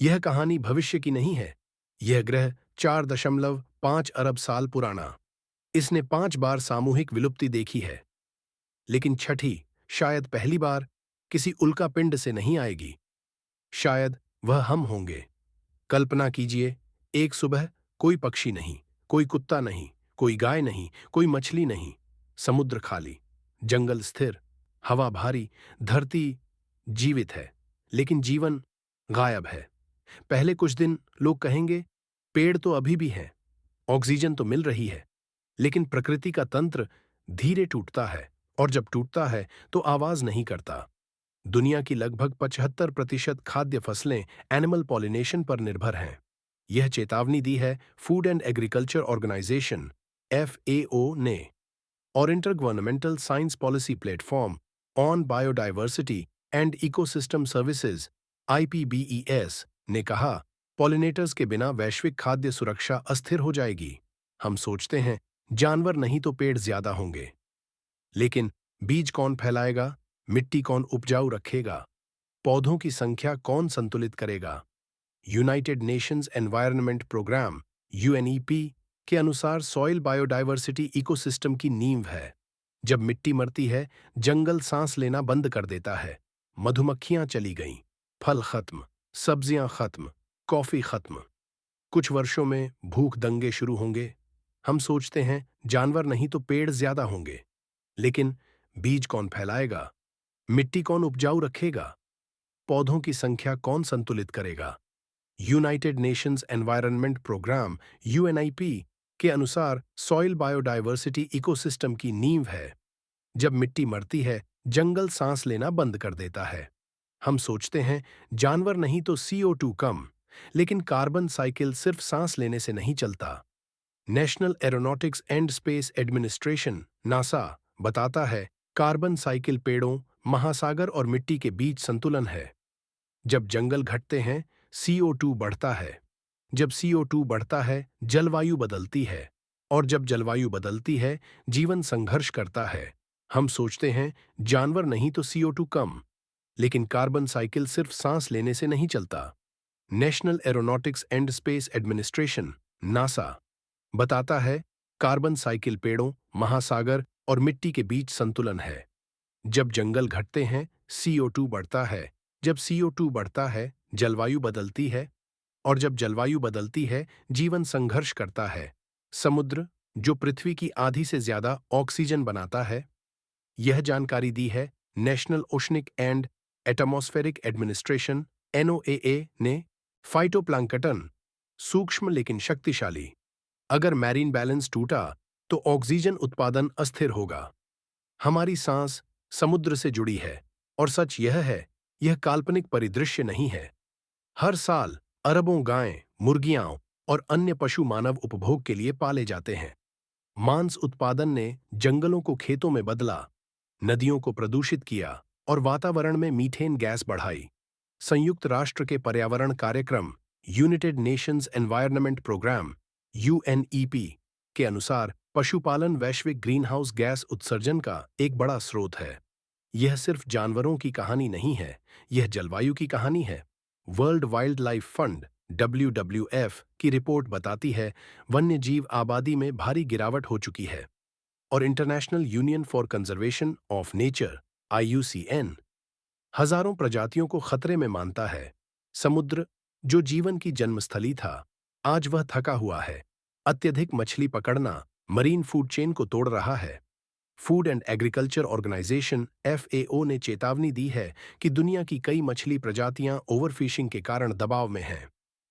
यह कहानी भविष्य की नहीं है। यह ग्रह 4.5 अरब साल पुराना। इसने 5 बार सामूहिक विलुप्ति देखी है, लेकिन छठी, शायद पहली बार, किसी उल्कापिंड से नहीं आएगी। शायद वह हम होंगे। कल्पना कीजिए, एक सुबह कोई पक्षी नहीं, कोई कुत्ता नहीं, कोई गाय नहीं, कोई मछली नहीं। समुद्र खाली, जंगल स्थिर, हवा भारी, धरती जीवित है, लेकिन जीवन गायब है। पहले कुछ दिन लोग कहेंगे, पेड़ तो अभी भी हैं, ऑक्सीजन तो मिल रही है, लेकिन प्रकृति का तंत्र धीरे टूटता है, और जब टूटता है तो आवाज नहीं करता। दुनिया की लगभग 75% खाद्य फसलें एनिमल पॉलिनेशन पर निर्भर हैं। यह चेतावनी दी है Food and Agriculture Organization FAO ने, और Intergovernmental Science Policy Platform on Biodiversity and Ecosystem Services IPBES ने कहा, पॉलिनेटर्स के बिना वैश्विक खाद्य सुरक्षा अस्थिर हो जाएगी। हम सोचते हैं जानवर नहीं तो पेड़ ज्यादा होंगे, लेकिन बीज कौन फैलाएगा, मिट्टी कौन उपजाऊ रखेगा, पौधों की संख्या कौन संतुलित करेगा? United Nations Environment Programme UNEP के अनुसार सॉइल बायोडाइवर्सिटी इकोसिस्टम की नींव है। जब मिट्टी मरती है, जंगल सांस लेना बंद कर देता है। मधुमक्खियां चली गईं, फल खत्म, सब्जियां खत्म, कॉफी खत्म। कुछ वर्षों में भूख दंगे शुरू होंगे। हम सोचते हैं जानवर नहीं तो पेड़ ज्यादा होंगे, लेकिन बीज कौन फैलाएगा, मिट्टी कौन उपजाऊ रखेगा, पौधों की संख्या कौन संतुलित करेगा? United Nations Environment Programme UNIP के अनुसार सॉइल बायोडाइवर्सिटी इकोसिस्टम की नींव है। जब मिट्टी मरती है, जंगल सांस लेना बंद कर देता है। हम सोचते हैं जानवर नहीं तो CO2 कम, लेकिन कार्बन साइकिल सिर्फ सांस लेने से नहीं चलता। National aeronautics and space administration NASA बताता है, कार्बन साइकिल पेड़ों, महासागर और मिट्टी के बीच संतुलन है। जब जंगल घटते हैं, CO2 बढ़ता है। जब CO2 बढ़ता है, जलवायु बदलती है, और जब जलवायु बदलती है, जीवन संघर्ष करता है। हम सोचते हैं जानवर नहीं तो CO2 कम, लेकिन कार्बन साइकिल सिर्फ सांस लेने से नहीं चलता। National aeronautics and space administration NASA बताता है, कार्बन साइकिल पेड़ों, महासागर और मिट्टी के बीच संतुलन है। जब जंगल घटते हैं, CO2 बढ़ता है। जब CO2 बढ़ता है, जलवायु बदलती है, और जब जलवायु बदलती है, जीवन संघर्ष करता है। समुद्र, जो पृथ्वी की आधी से ज्यादा ऑक्सीजन बनाता है। यह जानकारी दी है national oceanic and atmospheric administration NOAA ने। फाइटोप्लैंक्टन, सूक्ष्म लेकिन शक्तिशाली। अगर मैरीन बैलेंस टूटा, तो ऑक्सीजन उत्पादन अस्थिर होगा। हमारी सांस समुद्र से जुड़ी है, और सच यह है, यह काल्पनिक परिदृश्य नहीं है। हर साल अरबों गायें, मुर्गियां और अन्य पशु मानव उपभोग के लिए पाले जाते हैं। मांस उत्पादन ने जंगलों को खेतों में बदला, नदियों को प्रदूषित किया और वातावरण में मीथेन गैस बढ़ाई। संयुक्त राष्ट्र के पर्यावरण कार्यक्रम United Nations Environment Programme UNEP के अनुसार पशुपालन वैश्विक ग्रीनहाउस गैस उत्सर्जन का एक बड़ा स्रोत है। यह सिर्फ जानवरों की कहानी नहीं है, यह जलवायु की कहानी है। World wild life fund WWF की रिपोर्ट बताती है, वन्य जीव आबादी में भारी गिरावट हो चुकी है, और international union for conservation of nature IUCN हजारों प्रजातियों को खतरे में मानता है। समुद्र, जो जीवन की जन्मस्थली था, आज वह थका हुआ है। अत्यधिक मछली पकड़ना मरीन फूड चेन को तोड़ रहा है। Food and Agriculture Organization FAO ने चेतावनी दी है कि दुनिया की कई मछली प्रजातियां ओवरफिशिंग के कारण दबाव में हैं।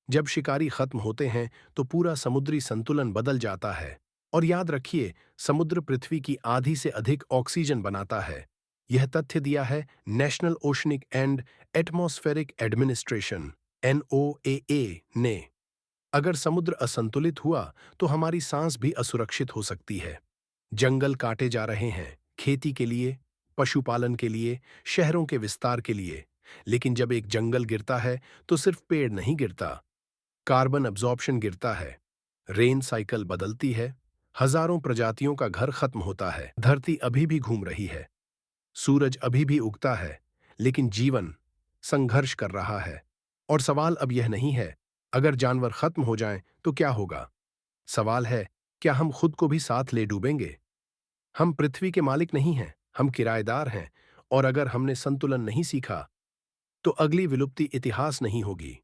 जब शिकारी खत्म होते हैं, तो पूरा समुद्री संतुलन बदल जाता है। और याद रखिए, समुद्र पृथ्वी की आधी से अधिक ऑक्सीजन बनाता है। यह तथ्य दिया है national oceanic and atmospheric administration NOAA ने। अगर समुद्र असंतुलित हुआ, तो हमारी सांस भी असुरक्षित हो सकती है। जंगल काटे जा रहे हैं, खेती के लिए, पशुपालन के लिए, शहरों के विस्तार के लिए। लेकिन जब एक जंगल गिरता है, तो सिर्फ पेड़ नहीं गिरता, कार्बन अब्जॉर्प्शन गिरता है, रेन साइकिल बदलती है, हजारों प्रजातियों का घर खत्म होता है। धरती अभी भी घूम रही है, सूरज अभी भी उगता है, लेकिन जीवन संघर्ष कर रहा है। और सवाल अब यह नहीं है, अगर जानवर खत्म हो जाएं तो क्या होगा? सवाल है, क्या हम खुद को भी साथ ले डूबेंगे? हम पृथ्वी के मालिक नहीं हैं, हम किराएदार हैं, और अगर हमने संतुलन नहीं सीखा, तो अगली विलुप्ति इतिहास नहीं होगी,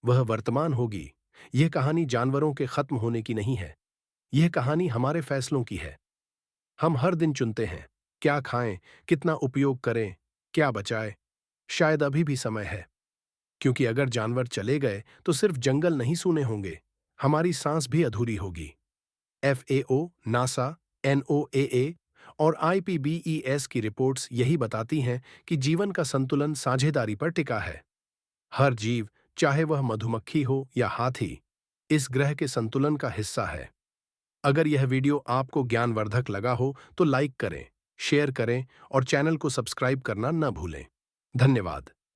वह वर्तमान होगी। यह कहानी जानवरों के खत्म होने की नहीं है, यह कहानी हमारे फैसलों की है। हम हर दिन चुनते हैं, क्या खाएं, कितना उपयोग करें, क्या बचाएं। शायद अभी भी समय है, क्योंकि अगर जानवर चले गए तो सिर्फ जंगल नहीं सूने होंगे, हमारी सांस भी अधूरी होगी। FAO, नासा, NOAA और IPBES की रिपोर्ट्स यही बताती हैं कि जीवन का संतुलन साझेदारी पर टिका है। हर जीव, चाहे वह मधुमक्खी हो या हाथी, इस ग्रह के संतुलन का हिस्सा है। अगर यह वीडियो आपको ज्ञानवर्धक लगा हो तो लाइक करें, शेयर करें और चैनल को सब्सक्राइब करना न भूलें। धन्यवाद।